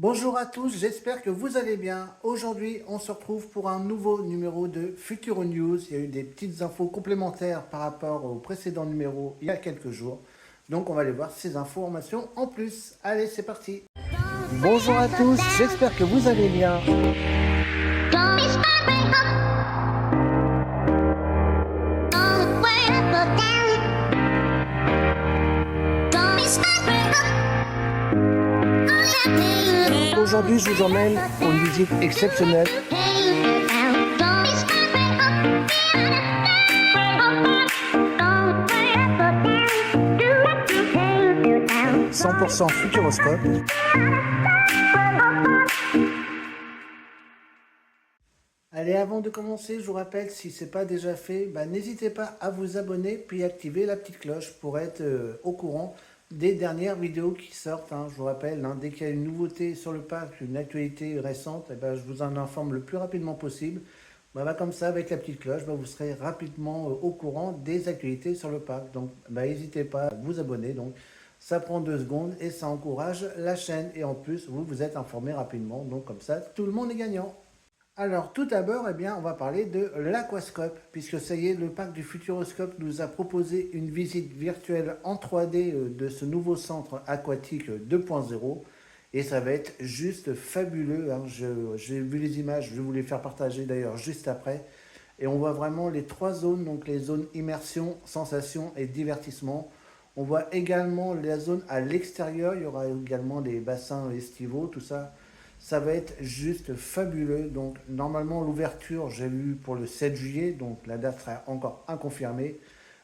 Bonjour à tous, j'espère que vous allez bien. Aujourd'hui, on se retrouve pour un nouveau numéro de Futuro News. Il y a eu des petites infos complémentaires par rapport au précédent numéro il y a quelques jours. Donc on va aller voir ces informations en plus. Allez, c'est parti. Bonjour à tous, j'espère que vous allez bien. Aujourd'hui, je vous emmène pour une visite exceptionnelle. 100% Futuroscope. Allez, avant de commencer, je vous rappelle, si ce n'est pas déjà fait, n'hésitez pas à vous abonner puis activer la petite cloche pour être au courant des dernières vidéos qui sortent. Je vous rappelle, dès qu'il y a une nouveauté sur le parc, une actualité récente, je vous en informe le plus rapidement possible. Comme ça, avec la petite cloche, vous serez rapidement au courant des actualités sur le parc. Donc, n'hésitez pas à vous abonner. Donc, ça prend 2 secondes et ça encourage la chaîne. Et en plus, vous êtes informé rapidement. Donc, comme ça, tout le monde est gagnant. Alors, tout d'abord, on va parler de l'Aquascope, puisque ça y est, le parc du Futuroscope nous a proposé une visite virtuelle en 3D de ce nouveau centre aquatique 2.0. Et ça va être juste fabuleux. J'ai vu les images, je vais vous les faire partager d'ailleurs juste après. Et on voit vraiment les 3 zones, donc les zones immersion, sensation et divertissement. On voit également la zone à l'extérieur, il y aura également des bassins estivaux, tout ça. Ça va être juste fabuleux. Donc normalement l'ouverture, j'ai vu pour le 7 juillet, donc la date sera encore inconfirmée.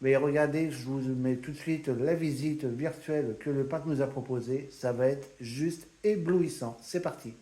Mais regardez, je vous mets tout de suite la visite virtuelle que le parc nous a proposée. Ça va être juste éblouissant. C'est parti.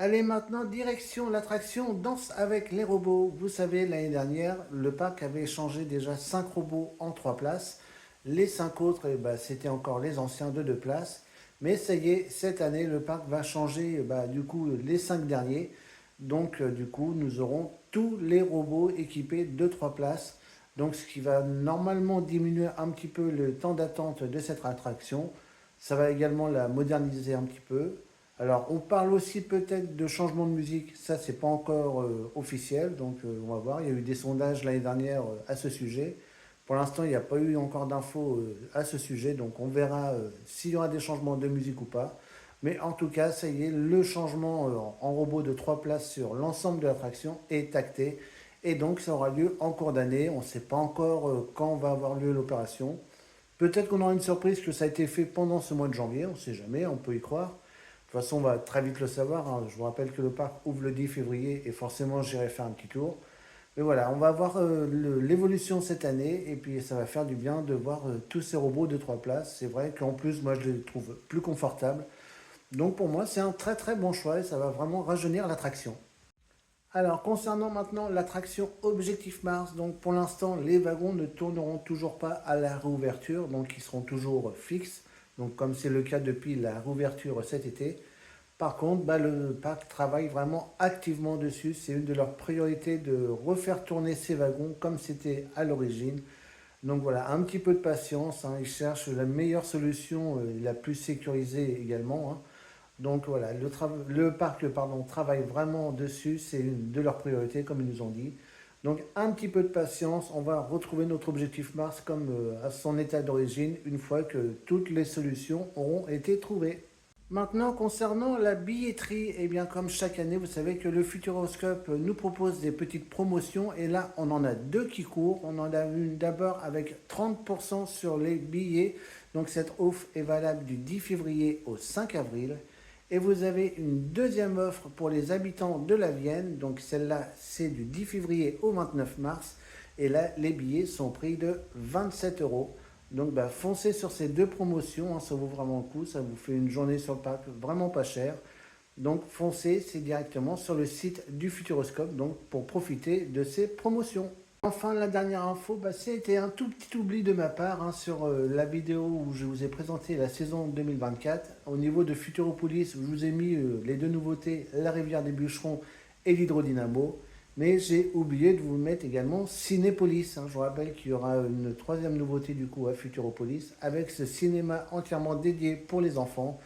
Allez maintenant, direction l'attraction Danse avec les robots. Vous savez, l'année dernière, le parc avait échangé déjà 5 robots en 3 places. Les 5 autres, c'était encore les anciens de 2 places. Mais ça y est, cette année, le parc va changer du coup les 5 derniers. Donc du coup, nous aurons tous les robots équipés de 3 places. Donc ce qui va normalement diminuer un petit peu le temps d'attente de cette attraction. Ça va également la moderniser un petit peu. Alors on parle aussi peut-être de changement de musique. Ça, c'est pas encore officiel. Donc on va voir. Il y a eu des sondages l'année dernière à ce sujet. Pour l'instant, il n'y a pas eu encore d'infos à ce sujet, donc on verra s'il y aura des changements de musique ou pas. Mais en tout cas, ça y est, le changement en robot de 3 places sur l'ensemble de l'attraction est acté. Et donc ça aura lieu en cours d'année. On ne sait pas encore quand va avoir lieu l'opération. Peut-être qu'on aura une surprise que ça a été fait pendant ce mois de janvier, on ne sait jamais, on peut y croire. De toute façon, on va très vite le savoir, hein. Je vous rappelle que le parc ouvre le 10 février et forcément j'irai faire un petit tour. Mais voilà, on va voir l'évolution cette année et puis ça va faire du bien de voir tous ces robots de 3 places. C'est vrai qu'en plus, moi je les trouve plus confortables. Donc pour moi, c'est un très très bon choix et ça va vraiment rajeunir l'attraction. Alors concernant maintenant l'attraction Objectif Mars, donc pour l'instant, les wagons ne tourneront toujours pas à la réouverture, donc ils seront toujours fixes. Donc comme c'est le cas depuis la réouverture cet été. Par contre, le parc travaille vraiment activement dessus. C'est une de leurs priorités de refaire tourner ces wagons comme c'était à l'origine. Donc voilà, un petit peu de patience, hein. Ils cherchent la meilleure solution, la plus sécurisée également, hein. Donc voilà, le parc travaille vraiment dessus. C'est une de leurs priorités, comme ils nous ont dit. Donc un petit peu de patience, on va retrouver notre objectif Mars comme à son état d'origine une fois que toutes les solutions auront été trouvées. Maintenant, concernant la billetterie, eh bien, comme chaque année, vous savez que le Futuroscope nous propose des petites promotions et là, on en a deux qui courent. On en a une d'abord avec 30% sur les billets. Donc, cette offre est valable du 10 février au 5 avril. Et vous avez une deuxième offre pour les habitants de la Vienne. Donc, celle-là, c'est du 10 février au 29 mars. Et là, les billets sont pris de 27 euros. Donc foncez sur ces deux promotions, hein, ça vaut vraiment le coup, ça vous fait une journée sur le parc vraiment pas cher. Donc foncez, c'est directement sur le site du Futuroscope donc, pour profiter de ces promotions. Enfin, la dernière info, c'était un tout petit oubli de ma part hein, sur la vidéo où je vous ai présenté la saison 2024. Au niveau de Futuropolis, je vous ai mis les deux nouveautés, la rivière des bûcherons et l'hydrodynamo. Mais j'ai oublié de vous mettre également Cinépolis, hein. Je vous rappelle qu'il y aura une troisième nouveauté du coup à Futuropolis avec ce cinéma entièrement dédié pour les enfants.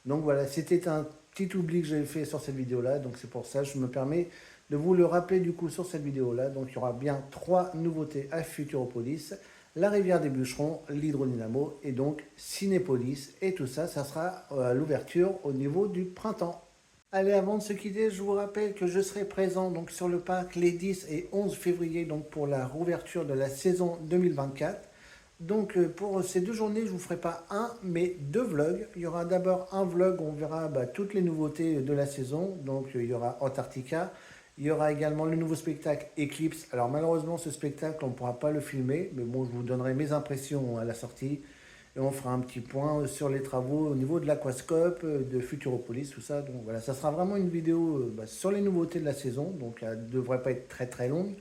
Donc voilà, c'était un petit oubli que j'avais fait sur cette vidéo-là. Donc c'est pour ça que je me permets de vous le rappeler du coup sur cette vidéo-là. Donc il y aura bien trois nouveautés à Futuropolis. La rivière des bûcherons, l'hydrodynamo et donc Cinépolis. Et tout ça, ça sera à l'ouverture au niveau du printemps. Allez, avant de se quitter, je vous rappelle que je serai présent donc, sur le parc les 10 et 11 février donc, pour la rouverture de la saison 2024. Donc pour ces deux journées, je ne vous ferai pas un, mais deux vlogs. Il y aura d'abord un vlog où on verra toutes les nouveautés de la saison. Donc il y aura Antarctica. Il y aura également le nouveau spectacle Eclipse. Alors malheureusement, ce spectacle, on ne pourra pas le filmer. Mais bon, je vous donnerai mes impressions à la sortie. Et on fera un petit point sur les travaux au niveau de l'aquascope, de Futuropolis, tout ça. Donc voilà, ça sera vraiment une vidéo sur les nouveautés de la saison. Donc elle ne devrait pas être très très longue.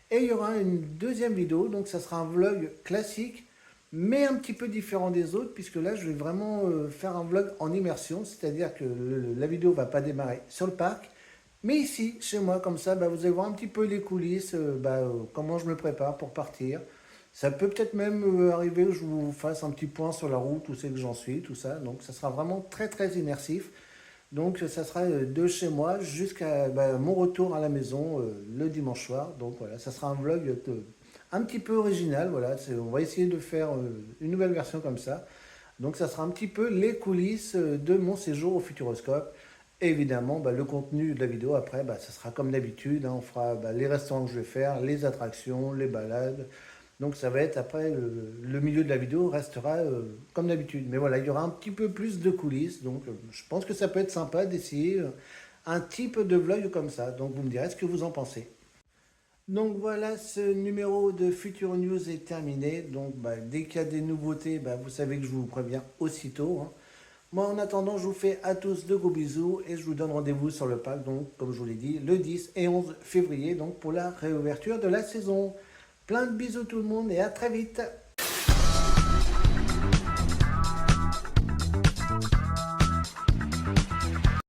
Et il y aura une deuxième vidéo, donc ça sera un vlog classique, mais un petit peu différent des autres, puisque là je vais vraiment faire un vlog en immersion, c'est-à-dire que la vidéo ne va pas démarrer sur le parc, mais ici, chez moi, comme ça, vous allez voir un petit peu les coulisses, comment je me prépare pour partir. Ça peut peut-être même arriver que je vous fasse un petit point sur la route, où c'est que j'en suis, tout ça. Donc ça sera vraiment très très immersif. Donc ça sera de chez moi jusqu'à mon retour à la maison le dimanche soir. Donc voilà, ça sera un vlog un petit peu original. Voilà, on va essayer de faire une nouvelle version comme ça. Donc ça sera un petit peu les coulisses de mon séjour au Futuroscope. Et évidemment, le contenu de la vidéo après, ça sera comme d'habitude, hein. On fera les restaurants que je vais faire, les attractions, les balades. Donc ça va être après, le milieu de la vidéo restera comme d'habitude. Mais voilà, il y aura un petit peu plus de coulisses. Donc je pense que ça peut être sympa d'essayer un type de vlog comme ça. Donc vous me direz ce que vous en pensez. Donc voilà, ce numéro de Future News est terminé. Donc dès qu'il y a des nouveautés, vous savez que je vous préviens aussitôt, hein. Moi en attendant, je vous fais à tous de gros bisous et je vous donne rendez-vous sur le parc, donc comme je vous l'ai dit, le 10 et 11 février, donc pour la réouverture de la saison. Plein de bisous tout le monde et à très vite.